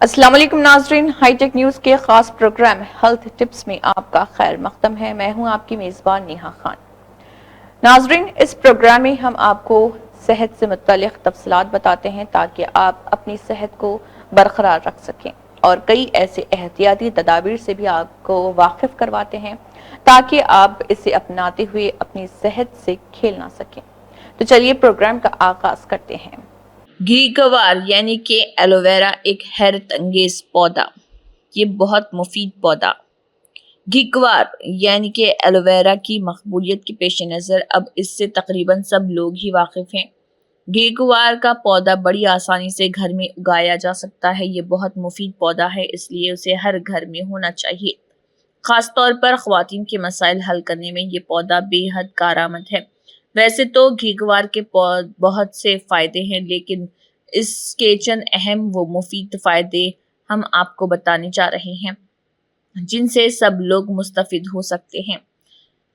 السلام علیکم ناظرین، ہائی ٹیک نیوز کے خاص پروگرام ہیلتھ ٹپس میں آپ کا خیر مقدم ہے۔ میں ہوں آپ کی میزبان نیہا خان۔ ناظرین، اس پروگرام میں ہم آپ کو صحت سے متعلق تفصیلات بتاتے ہیں تاکہ آپ اپنی صحت کو برقرار رکھ سکیں، اور کئی ایسے احتیاطی تدابیر سے بھی آپ کو واقف کرواتے ہیں تاکہ آپ اسے اپناتے ہوئے اپنی صحت سے کھیل نہ سکیں۔ تو چلیے پروگرام کا آغاز کرتے ہیں۔ گھیگوار یعنی کہ ایلوویرا ایک حیرت انگیز پودا، یہ بہت مفید پودا۔ گھیگوار یعنی کہ ایلوویرا کی مقبولیت کے پیش نظر اب اس سے تقریباً سب لوگ ہی واقف ہیں۔ گھیگوار کا پودا بڑی آسانی سے گھر میں اگایا جا سکتا ہے۔ یہ بہت مفید پودا ہے، اس لیے اسے ہر گھر میں ہونا چاہیے۔ خاص طور پر خواتین کے مسائل حل کرنے میں یہ پودا بے حد کارآمد ہے۔ ویسے تو گھیگوار کے بہت سے فائدے ہیں، لیکن اس کے چند اہم و مفید فائدے ہم آپ کو بتانے جا رہے ہیں جن سے سب لوگ مستفید ہو سکتے ہیں۔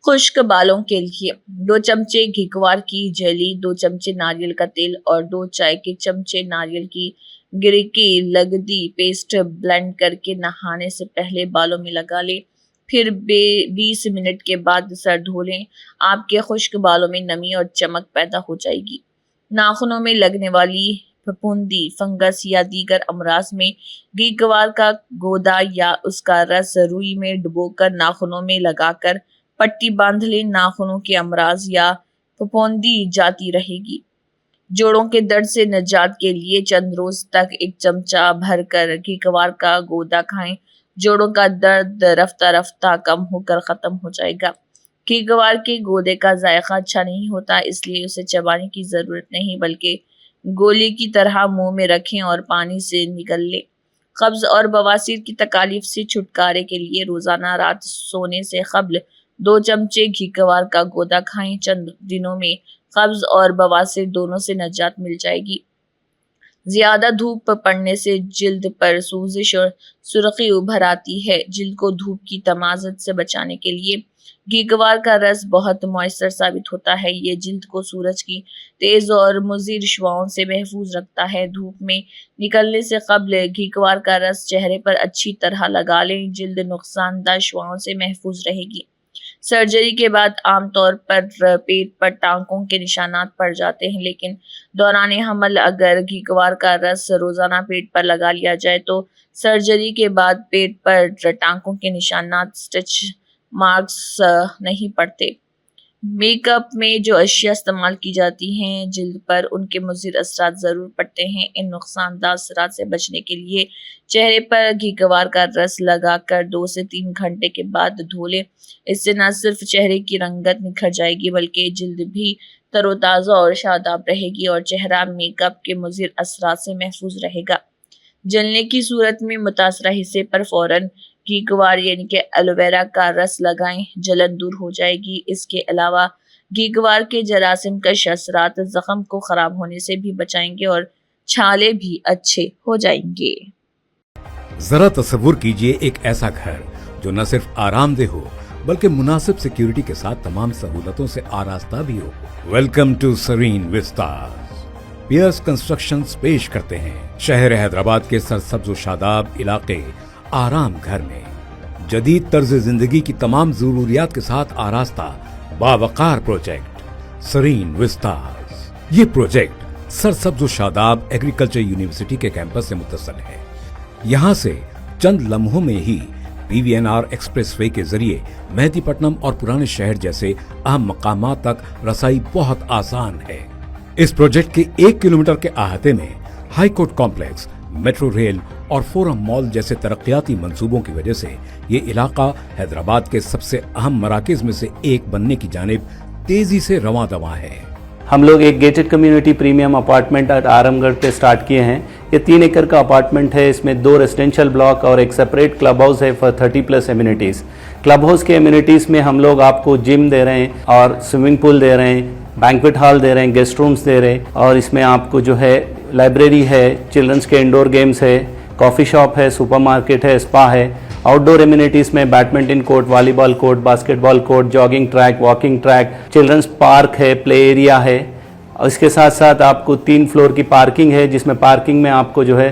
خشک بالوں کے لیے 2 چمچے گھیگوار کی جیلی، 2 چمچے ناریل کا تیل اور 2 چائے کے چمچے ناریل کی گری کی لگدی پیسٹ بلینڈ کر کے نہانے سے پہلے بالوں میں لگا لیں، پھر 20 منٹ کے بعد سر دھو لیں۔ آپ کے خشک بالوں میں نمی اور چمک پیدا ہو جائے گی۔ ناخنوں میں لگنے والی پھپھوندی، فنگس یا دیگر امراض میں گھیگوار کا گودا یا اس کا رس روئی میں ڈبو کر ناخنوں میں لگا کر پٹی باندھ لیں۔ ناخنوں کے امراض یا پھپھوندی جاتی رہے گی۔ جوڑوں کے درد سے نجات کے لیے چند روز تک 1 چمچہ بھر کر گھیگوار کا گودا کھائیں۔ جوڑوں کا درد رفتہ رفتہ کم ہو کر ختم ہو جائے گا۔ گھیگوار کے گودے کا ذائقہ اچھا نہیں ہوتا، اس لیے اسے چبانے کی ضرورت نہیں، بلکہ گولی کی طرح منہ میں رکھیں اور پانی سے نگل لیں۔ قبض اور بواسیر کی تکالیف سے چھٹکارے کے لیے روزانہ رات سونے سے قبل 2 چمچے گھیگوار کا گودا کھائیں۔ چند دنوں میں قبض اور بواسیر دونوں سے نجات مل جائے گی۔ زیادہ دھوپ پڑنے سے جلد پر سوزش اور سرخی ابھر آتی ہے۔ جلد کو دھوپ کی تمازت سے بچانے کے لیے گھیگوار کا رس بہت مؤثر ثابت ہوتا ہے۔ یہ جلد کو سورج کی تیز اور مضر شعاؤں سے محفوظ رکھتا ہے۔ دھوپ میں نکلنے سے قبل گھیگوار کا رس چہرے پر اچھی طرح لگا لیں۔ جلد نقصان دہ شعاؤں سے محفوظ رہے گی۔ سرجری کے بعد عام طور پر پیٹ پر ٹانکوں کے نشانات پڑ جاتے ہیں، لیکن دوران حمل اگر گھیگوار کا رس روزانہ پیٹ پر لگا لیا جائے تو سرجری کے بعد پیٹ پر ٹانکوں کے نشانات سٹچ مارکس نہیں پڑتے۔ میک اپ میں جو اشیاء استعمال کی جاتی ہیں جلد پر، ان کے مضر اثرات ضرور پڑتے ہیں۔ ان نقصان دہ اثرات سے بچنے کے لیے چہرے پر گھیگوار کا رس لگا کر 2 سے 3 گھنٹے کے بعد دھو لیں۔ اس سے نہ صرف چہرے کی رنگت نکھر جائے گی بلکہ جلد بھی تر و تازہ اور شاداب رہے گی اور چہرہ میک اپ کے مضر اثرات سے محفوظ رہے گا۔ جلنے کی صورت میں متاثرہ حصے پر فوراً گھیگوار یعنی کہ ایلوویرا کا رس لگائیں، جلن دور ہو جائے گی۔ اس کے علاوہ گھیگوار کے جراثیم کش اثرات زخم کو خراب ہونے سے بھی بچائیں گے اور چھالے بھی اچھے ہو جائیں گے۔ ذرا تصور کیجئے ایک ایسا گھر جو نہ صرف آرام دہ ہو بلکہ مناسب سیکیورٹی کے ساتھ تمام سہولتوں سے آراستہ بھی ہو۔ Welcome to serene vistas. Pearce constructions پیش کرتے ہیں شہر حیدرآباد کے سرسبز و شاداب علاقے آرام گھر میں جدید طرز زندگی کی تمام ضروریات کے ساتھ آراستہ باوقار پروجیکٹ سرین وسٹاز۔ یہ پروجیکٹ سرسبز و شاداب ایگریکلچر یونیورسٹی کے کیمپس سے متصل ہے۔ یہاں سے چند لمحوں میں ہی PVNR ایکسپریس وے کے ذریعے مہدی پٹنم اور پرانے شہر جیسے اہم مقامات تک رسائی بہت آسان ہے۔ اس پروجیکٹ کے 1 کلومیٹر کے احاطے میں high court complex, metro rail اور فورم مال جیسے ترقیاتی منصوبوں کی وجہ سے یہ علاقہ حیدرآباد کے سب سے اہم مراکز میں سے ایک بننے کی جانب تیزی سے رواں دواں ہے۔ ہم لوگ ایک گیٹڈ کمیونٹی پریمیم اپارٹمنٹ آرام گڑھ پہ سٹارٹ کیے ہیں۔ یہ 3 ایکڑ کا اپارٹمنٹ ہے۔ اس میں 2 ریزیڈینشیل بلاک اور ایک سپریٹ کلب ہاؤس ہے فار 30+ امینٹیز۔ کلب ہاؤس کے امینٹیز میں ہم لوگ آپ کو جم دے رہے ہیں اور سوئمنگ پول دے رہے ہیں، بینکویٹ ہال دے رہے ہیں، گیسٹ رومز دے رہے ہیں، اور اس میں آپ کو جو ہے لائبریری ہے، چلڈرنس کے انڈور گیمز ہے، کافی شاپ ہے، سپر مارکیٹ ہے، اسپا ہے۔ آؤٹ ڈور امینٹیز میں badminton court, volleyball court, basketball court, jogging track, walking track, children's park ہے، پلے ایریا ہے۔ اس کے ساتھ ساتھ آپ کو 3 فلور کی پارکنگ ہے، جس میں پارکنگ میں آپ کو جو ہے